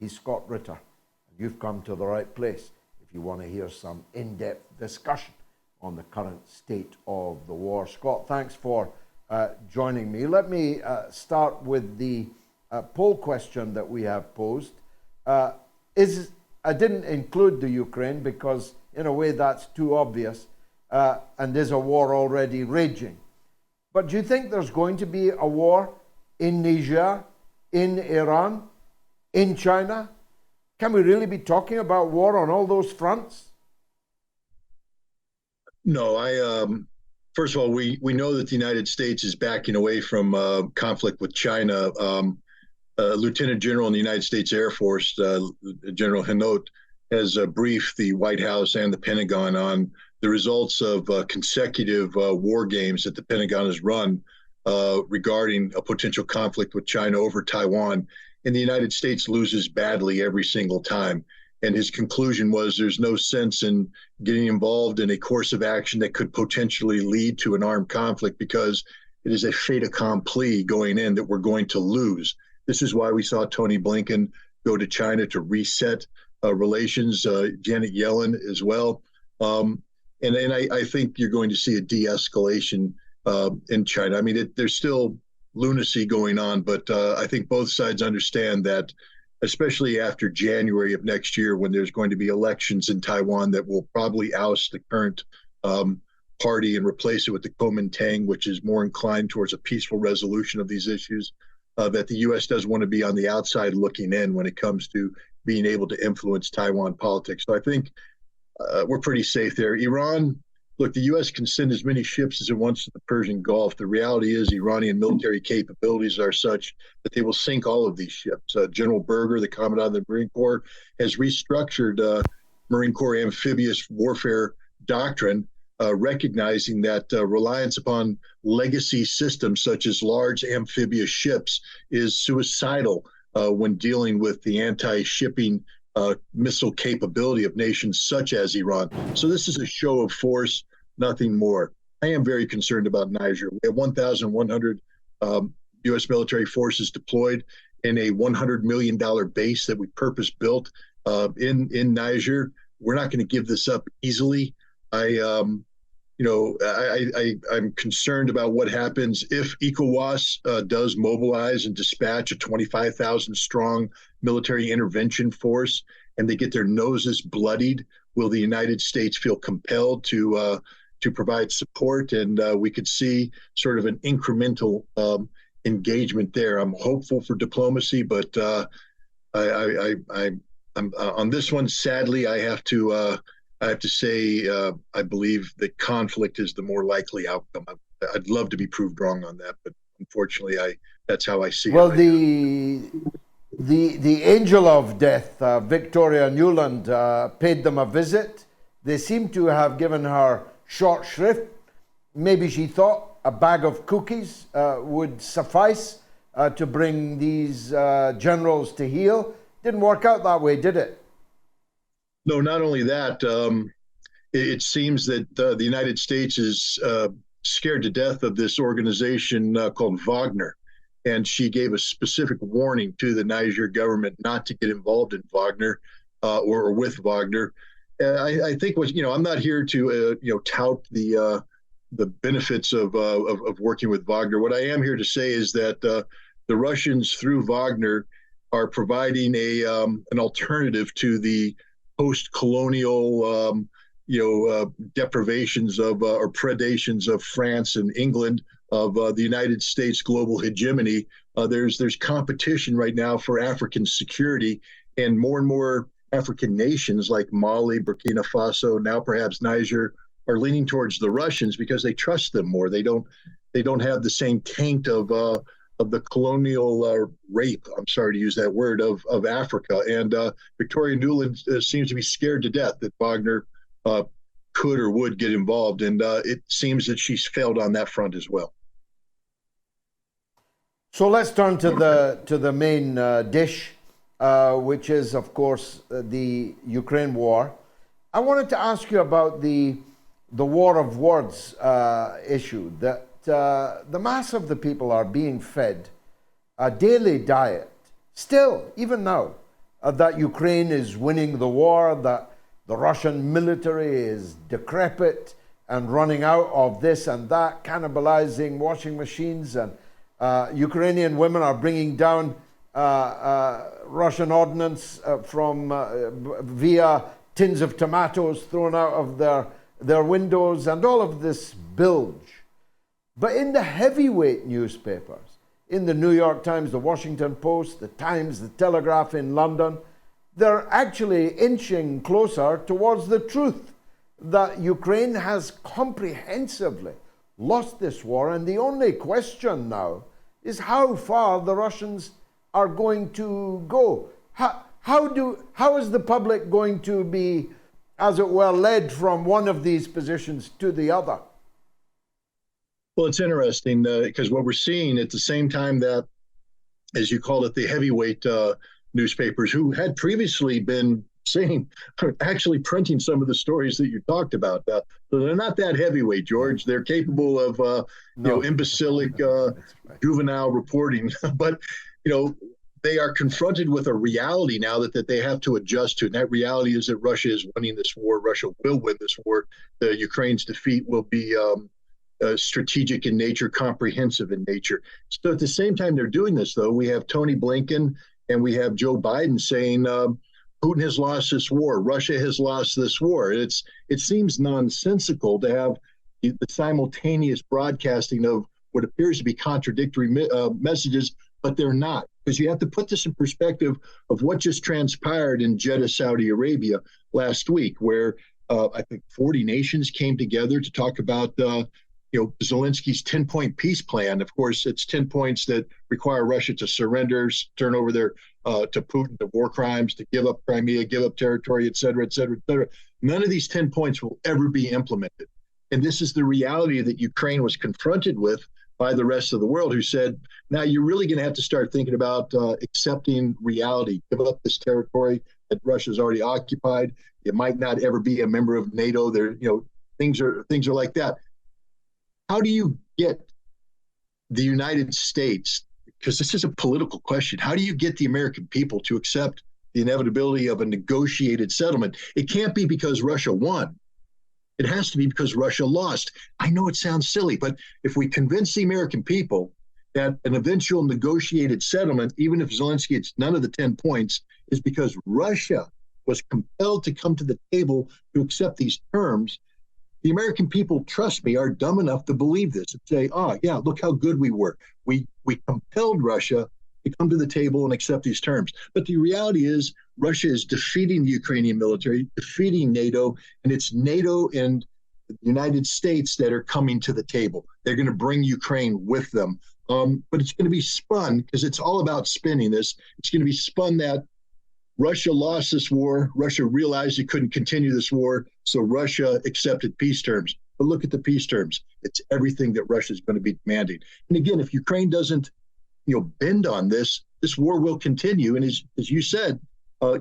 Scott Ritter. You've come to the right place if you want to hear some in-depth discussion on the current state of the war. Scott, thanks for joining me. Let me start with the poll question that we have posed. I didn't include the Ukraine because, in a way, that's too obvious, and there's a war already raging. But do you think there's going to be a war in Niger, in Iran, in China? Can we really be talking about war on all those fronts? No, first of all, we know that the United States is backing away from conflict with China. Lieutenant General in the United States Air Force, General Hinault, has briefed the White House and the Pentagon on the results of consecutive war games that the Pentagon has run regarding a potential conflict with China over Taiwan. And the United States loses badly every single time. And his conclusion was there's no sense in getting involved in a course of action that could potentially lead to an armed conflict because it is a fait accompli going in that we're going to lose. This is why we saw Tony Blinken go to China to reset relations, Janet Yellen as well. And I think you're going to see a de-escalation in China. I mean, there's still lunacy going on, but I think both sides understand that, especially after January of next year, when there's going to be elections in Taiwan that will probably oust the current party and replace it with the Kuomintang, which is more inclined towards a peaceful resolution of these issues, that the U.S. does want to be on the outside looking in when it comes to being able to influence Taiwan politics. So I think we're pretty safe there. Iran, look, the U.S. can send as many ships as it wants to the Persian Gulf. The reality is Iranian military capabilities are such that they will sink all of these ships. General Berger, the Commandant of the Marine Corps, has restructured Marine Corps amphibious warfare doctrine, recognizing that reliance upon legacy systems such as large amphibious ships is suicidal when dealing with the anti-shipping missile capability of nations such as Iran. So this is a show of force, nothing more. I am very concerned about Niger. We have 1,100 U.S. military forces deployed in a $100 million base that we purpose-built in Niger. We're not going to give this up easily. I'm concerned about what happens if ECOWAS does mobilize and dispatch a 25,000 strong military intervention force and they get their noses bloodied. Will the United States feel compelled to provide support? And we could see sort of an incremental engagement there. I'm hopeful for diplomacy, but I'm on this one. Sadly, I have to say I believe that conflict is the more likely outcome. I'd love to be proved wrong on that, but unfortunately, that's how I see it. Well, the angel of death, Victoria Nuland, paid them a visit. They seem to have given her short shrift. Maybe she thought a bag of cookies would suffice to bring these generals to heel. Didn't work out that way, did it? No, not only that, it seems that the United States is scared to death of this organization called Wagner. And she gave a specific warning to the Niger government not to get involved in Wagner or with Wagner. I think I'm not here to tout the benefits of working with Wagner. What I am here to say is that the Russians through Wagner are providing an alternative to the post-colonial deprivations of or predations of France and England, of the United States global hegemony. There's competition right now for African security, and more African nations like Mali, Burkina Faso, now perhaps Niger, are leaning towards the Russians because they trust them more. They don't have the same taint of the colonial rape, I'm sorry to use that word, of Africa. And Victoria Nuland seems to be scared to death that Wagner could or would get involved. And it seems that she's failed on that front as well. So let's turn to the main dish, which is, of course, the Ukraine war. I wanted to ask you about the war of words issue, that the mass of the people are being fed a daily diet, still, even now, that Ukraine is winning the war, that the Russian military is decrepit and running out of this and that, cannibalizing washing machines, and Ukrainian women are bringing down Russian ordnance via tins of tomatoes thrown out of their windows, and all of this bilge. But in the heavyweight newspapers, in the New York Times, the Washington Post, the Times, the Telegraph in London, they're actually inching closer towards the truth that Ukraine has comprehensively lost this war, and the only question now is how far the Russians are going to go. How is the public going to be, as it were, led from one of these positions to the other? Well, it's interesting because what we're seeing at the same time that, as you called it, the heavyweight newspapers who had previously been saying, actually printing some of the stories that you talked about. So they're not that heavyweight, George. They're capable of, imbecilic, juvenile reporting. But, they are confronted with a reality now that they have to adjust to. And that reality is that Russia is winning this war. Russia will win this war. The Ukraine's defeat will be strategic in nature, comprehensive in nature. So at the same time they're doing this, though, we have Tony Blinken and we have Joe Biden saying Putin has lost this war. Russia has lost this war. It seems nonsensical to have the simultaneous broadcasting of what appears to be contradictory messages, but they're not. Because you have to put this in perspective of what just transpired in Jeddah, Saudi Arabia last week, where I think 40 nations came together to talk about Zelensky's 10-point peace plan. Of course, it's 10 points that require Russia to surrender, turn over to Putin the war crimes, to give up Crimea, give up territory, et cetera, et cetera, et cetera. None of these 10 points will ever be implemented. And this is the reality that Ukraine was confronted with by the rest of the world, who said, now you're really going to have to start thinking about accepting reality, give up this territory that Russia's already occupied. It might not ever be a member of NATO. There, things are like that. How do you get the United States, because this is a political question, how do you get the American people to accept the inevitability of a negotiated settlement? It can't be because Russia won. It has to be because Russia lost. I know it sounds silly, but if we convince the American people that an eventual negotiated settlement, even if Zelensky gets none of the 10 points, is because Russia was compelled to come to the table to accept these terms, the American people, trust me, are dumb enough to believe this and say, yeah, look how good we were. We compelled Russia to come to the table and accept these terms. But the reality is Russia is defeating the Ukrainian military, defeating NATO, and it's NATO and the United States that are coming to the table. They're going to bring Ukraine with them. But it's going to be spun, because it's all about spinning this. It's going to be spun that Russia lost this war. Russia realized it couldn't continue this war, so Russia accepted peace terms. But look at the peace terms. It's everything that Russia is going to be demanding. And again, if Ukraine doesn't bend on this war will continue. And as you said,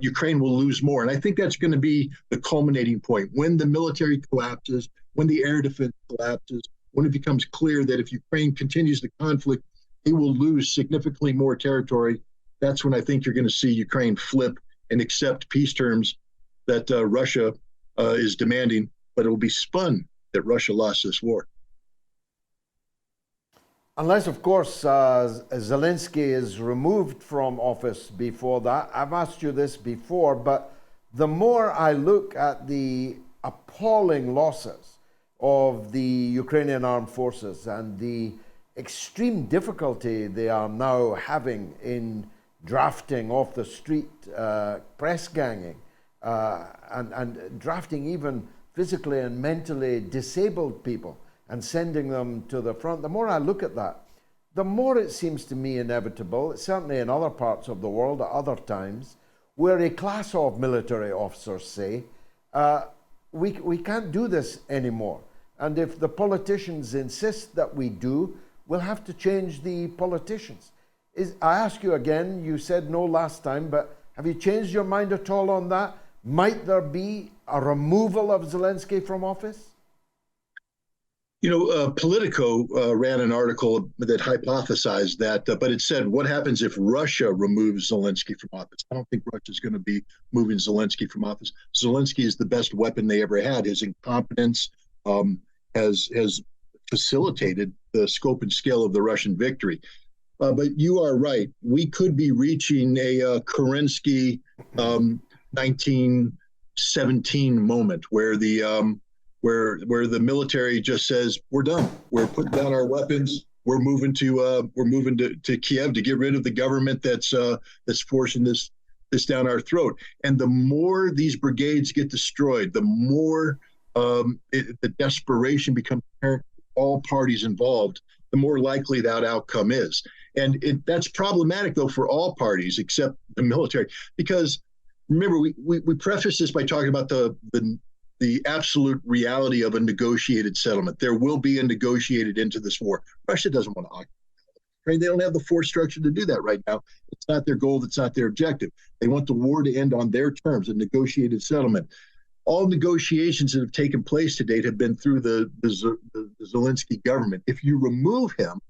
Ukraine will lose more. And I think that's going to be the culminating point. When the military collapses, when the air defense collapses, when it becomes clear that if Ukraine continues the conflict, they will lose significantly more territory. That's when I think you're going to see Ukraine flip and accept peace terms that Russia is demanding. But it will be spun that Russia lost this war. Unless, of course, Zelensky is removed from office before that. I've asked you this before, but the more I look at the appalling losses of the Ukrainian armed forces and the extreme difficulty they are now having in drafting off the street, press ganging, and drafting even physically and mentally disabled people and sending them to the front, the more I look at that, the more it seems to me inevitable, certainly in other parts of the world at other times, where a class of military officers say, we can't do this anymore. And if the politicians insist that we do, we'll have to change the politicians. I ask you again, you said no last time, but have you changed your mind at all on that? Might there be a removal of Zelensky from office? Politico ran an article that hypothesized that, but it said, what happens if Russia removes Zelensky from office? I don't think Russia's going to be moving Zelensky from office. Zelensky is the best weapon they ever had. His incompetence has facilitated the scope and scale of the Russian victory. But you are right. We could be reaching a Kerensky 1917 moment where the military just says, we're done. We're putting down our weapons. We're moving to Kiev to get rid of the government that's forcing this down our throat. And the more these brigades get destroyed, the more the desperation becomes apparent to all parties involved, the more likely that outcome is. And that's problematic, though, for all parties except the military, because remember, we preface this by talking about the absolute reality of a negotiated settlement. There will be a negotiated into this war. Russia doesn't want to occupy. Right? They don't have the force structure to do that right now. It's not their goal. It's not their objective. They want the war to end on their terms, a negotiated settlement. All negotiations that have taken place to date have been through the Zelensky government. If you remove him,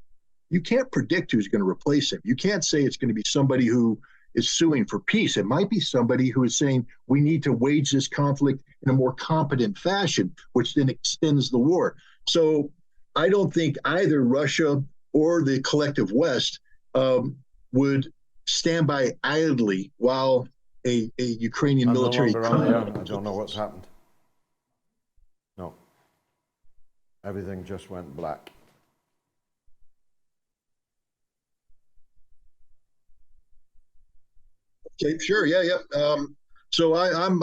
you can't predict who's going to replace him. You can't say it's going to be somebody who is suing for peace. It might be somebody who is saying we need to wage this conflict in a more competent fashion, which then extends the war. So I don't think either Russia or the collective West would stand by idly while a Ukrainian military. I don't know what's happened. No. Everything just went black. Okay, sure, yeah. So I'm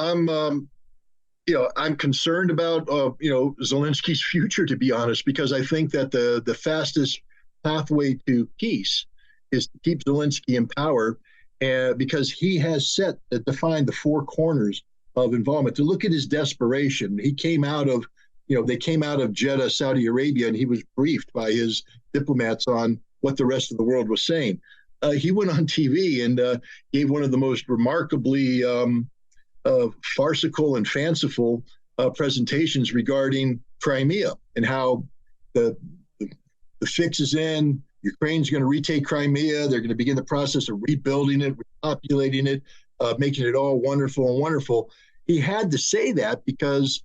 concerned about Zelensky's future, to be honest, because I think that the fastest pathway to peace is to keep Zelensky in power, because he has defined the four corners of involvement. To look at his desperation, he came out of they came out of Jeddah, Saudi Arabia, and he was briefed by his diplomats on what the rest of the world was saying. He went on TV and gave one of the most remarkably farcical and fanciful presentations regarding Crimea and how the fix is in. Ukraine's going to retake Crimea. They're going to begin the process of rebuilding it, repopulating it, making it all wonderful and wonderful. He had to say that because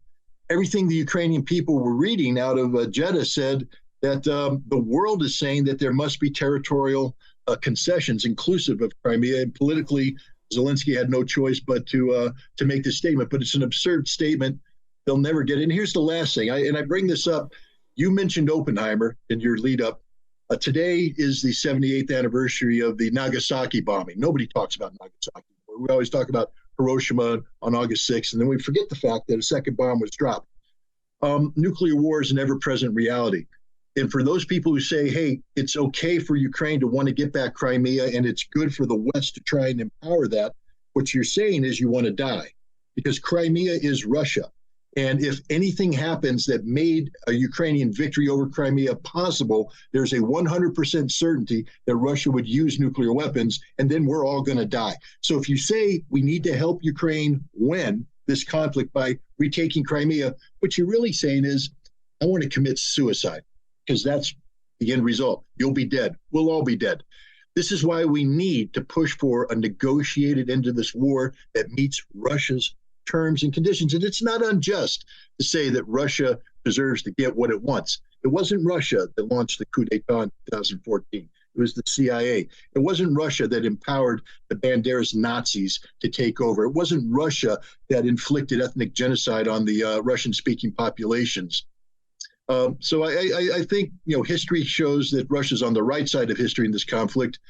everything the Ukrainian people were reading out of Jeddah said that the world is saying that there must be territorial concessions inclusive of Crimea, and politically Zelensky had no choice but to make this statement. But it's an absurd statement. They'll never get it. And here's the last thing, I bring this up. You mentioned Oppenheimer in your lead up. Today is the 78th anniversary of the Nagasaki bombing. Nobody talks about Nagasaki. We always talk about Hiroshima on August 6th, and then we forget the fact that a second bomb was dropped. Nuclear war is an ever-present reality. And for those people who say, hey, it's okay for Ukraine to want to get back Crimea and it's good for the West to try and empower that, what you're saying is you want to die, because Crimea is Russia. And if anything happens that made a Ukrainian victory over Crimea possible, there's a 100% certainty that Russia would use nuclear weapons, and then we're all going to die. So if you say we need to help Ukraine win this conflict by retaking Crimea, what you're really saying is, I want to commit suicide. Because that's the end result. You'll be dead. We'll all be dead. This is why we need to push for a negotiated end to this war that meets Russia's terms and conditions. And it's not unjust to say that Russia deserves to get what it wants. It wasn't Russia that launched the coup d'etat in 2014. It was the CIA. It wasn't Russia that empowered the Banderas Nazis to take over. It wasn't Russia that inflicted ethnic genocide on the Russian-speaking populations. So I think, history shows that Russia's on the right side of history in this conflict.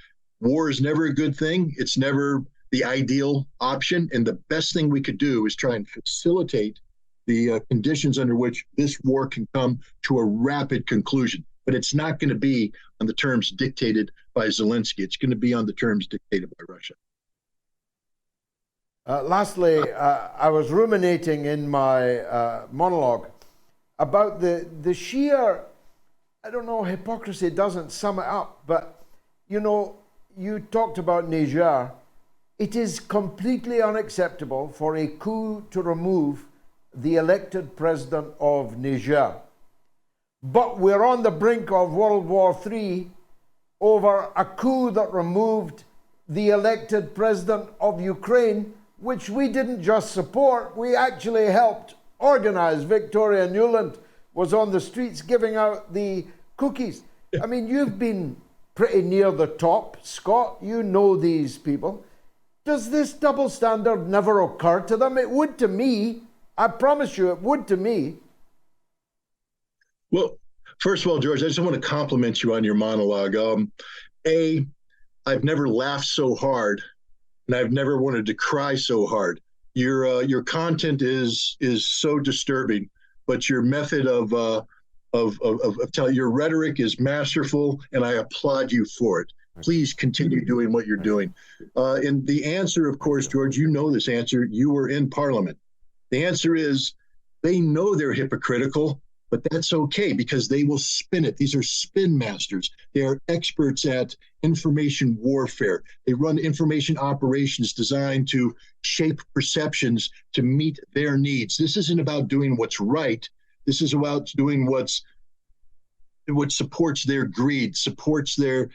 War is never a good thing. It's never the ideal option. And the best thing we could do is try and facilitate the conditions under which this war can come to a rapid conclusion. But it's not going to be on the terms dictated by Zelensky. It's going to be on the terms dictated by Russia. Lastly, I was ruminating in my monologue about the sheer, I don't know, hypocrisy doesn't sum it up, but you talked about Niger. It is completely unacceptable for a coup to remove the elected president of Niger. but we're on the brink of World War III over a coup that removed the elected president of Ukraine, which we didn't just support, we actually helped organize. Victoria Nuland was on the streets giving out the cookies. I mean, you've been pretty near the top, Scott. You know these people. Does this double standard never occur to them? It would to me. I promise you, it would to me. Well, first of all, George, I just want to compliment you on your monologue. I've never laughed so hard, and I've never wanted to cry so hard. Your content is so disturbing, but your method of telling, your rhetoric is masterful, and I applaud you for it. Please continue doing what you're doing. And the answer, of course, George, you know this answer. You were in Parliament. The answer is they know they're hypocritical, but that's okay because they will spin it. These are spin masters. They are experts at information warfare. They run information operations designed to shape perceptions to meet their needs. This isn't about doing what's right. This is about doing what supports their greed, supports their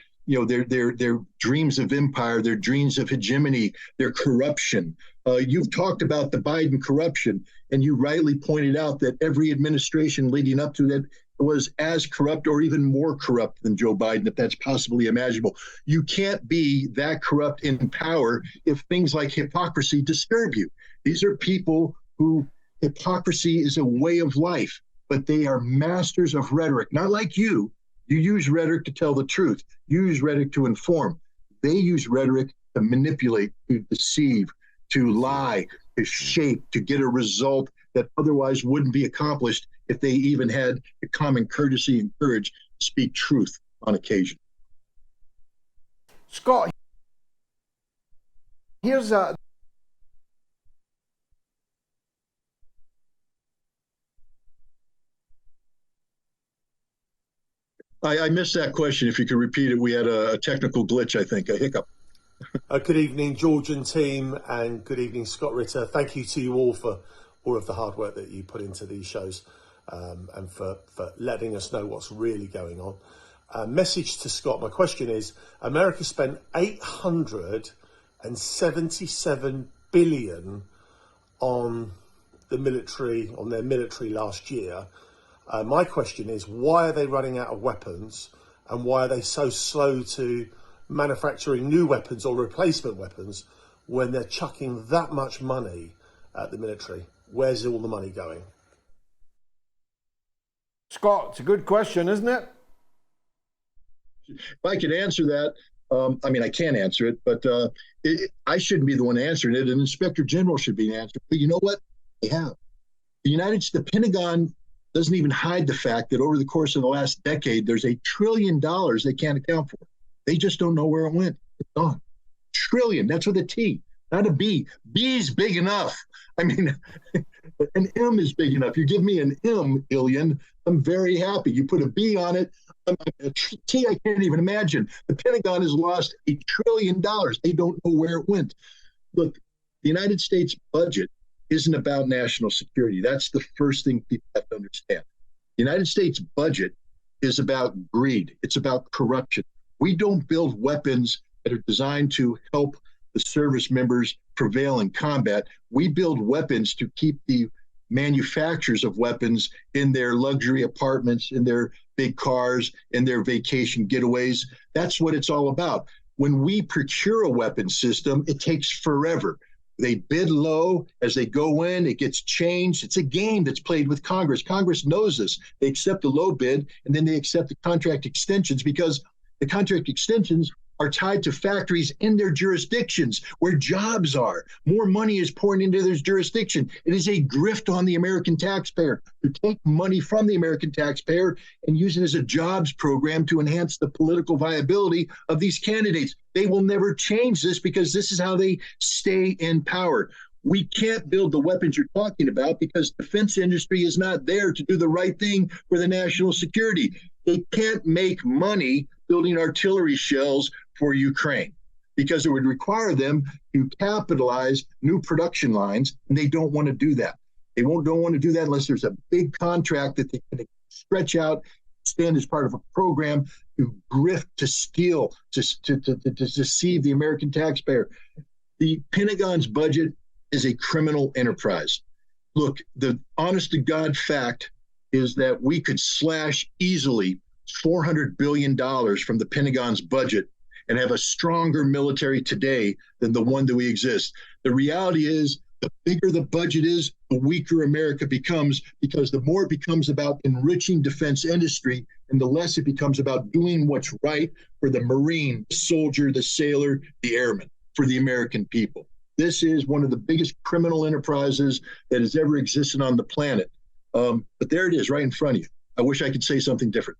dreams of empire, their dreams of hegemony, their corruption. You've talked about the Biden corruption, and you rightly pointed out that every administration leading up to that was as corrupt or even more corrupt than Joe Biden, if that's possibly imaginable. You can't be that corrupt in power if things like hypocrisy disturb you. These are people who hypocrisy is a way of life, but they are masters of rhetoric, not like you. You use rhetoric to tell the truth. You use rhetoric to inform. They use rhetoric to manipulate, to deceive, to lie, to shape, to get a result that otherwise wouldn't be accomplished if they even had the common courtesy and courage to speak truth on occasion. Scott, here's a... I missed that question. If you could repeat it, we had a technical glitch, I think, a hiccup. Good evening, George and team, and good evening, Scott Ritter. Thank you to you all for all of the hard work that you put into these shows and for letting us know what's really going on. Message to Scott. My question is, America spent $877 billion on the military, on their military last year. My question is, why are they running out of weapons, and why are they so slow to manufacturing new weapons or replacement weapons when they're chucking that much money at the military? Where's all the money going? Scott, it's a good question, isn't it? If I could answer that, I mean, I can't answer it, but I shouldn't be the one answering it. An inspector general should be answering. But you know what? They have. The Pentagon doesn't even hide the fact that over the course of the last decade, there's $1 trillion they can't account for. They just don't know where it went. It's gone. Trillion. That's with a T, not a B. B's big enough. I mean, an M is big enough. You give me an M, Illion, I'm very happy. You put a B on it, a T, I can't even imagine. The Pentagon has lost $1 trillion. They don't know where it went. Look, the United States budget isn't about national security. That's the first thing people have to understand. The United States budget is about greed. It's about corruption. We don't build weapons that are designed to help the service members prevail in combat. We build weapons to keep the manufacturers of weapons in their luxury apartments, in their big cars, in their vacation getaways. That's what it's all about. When we procure a weapon system, it takes forever. They bid low. As they go in, it gets changed. It's a game that's played with Congress. Congress knows this. They accept a low bid, and then they accept the contract extensions because the contract extensions are tied to factories in their jurisdictions where jobs are. More money is pouring into their jurisdiction. It is a grift on the American taxpayer to take money from the American taxpayer and use it as a jobs program to enhance the political viability of these candidates. They will never change this because this is how they stay in power. We can't build the weapons you're talking about because the defense industry is not there to do the right thing for the national security. They can't make money building artillery shells for Ukraine because it would require them to capitalize new production lines, and they don't want to do that. They don't want to do that unless there's a big contract that they can stretch out stand as part of a program to grift, to steal, to deceive the American taxpayer. The Pentagon's budget is a criminal enterprise. Look, the honest to God fact is that we could slash easily $400 billion from the Pentagon's budget and have a stronger military today than the one that we exist. The reality is, the bigger the budget is, the weaker America becomes, because the more it becomes about enriching defense industry and the less it becomes about doing what's right for the Marine, the soldier, the sailor, the airman, for the American people. This is one of the biggest criminal enterprises that has ever existed on the planet. But there it is, right in front of you. I wish I could say something different.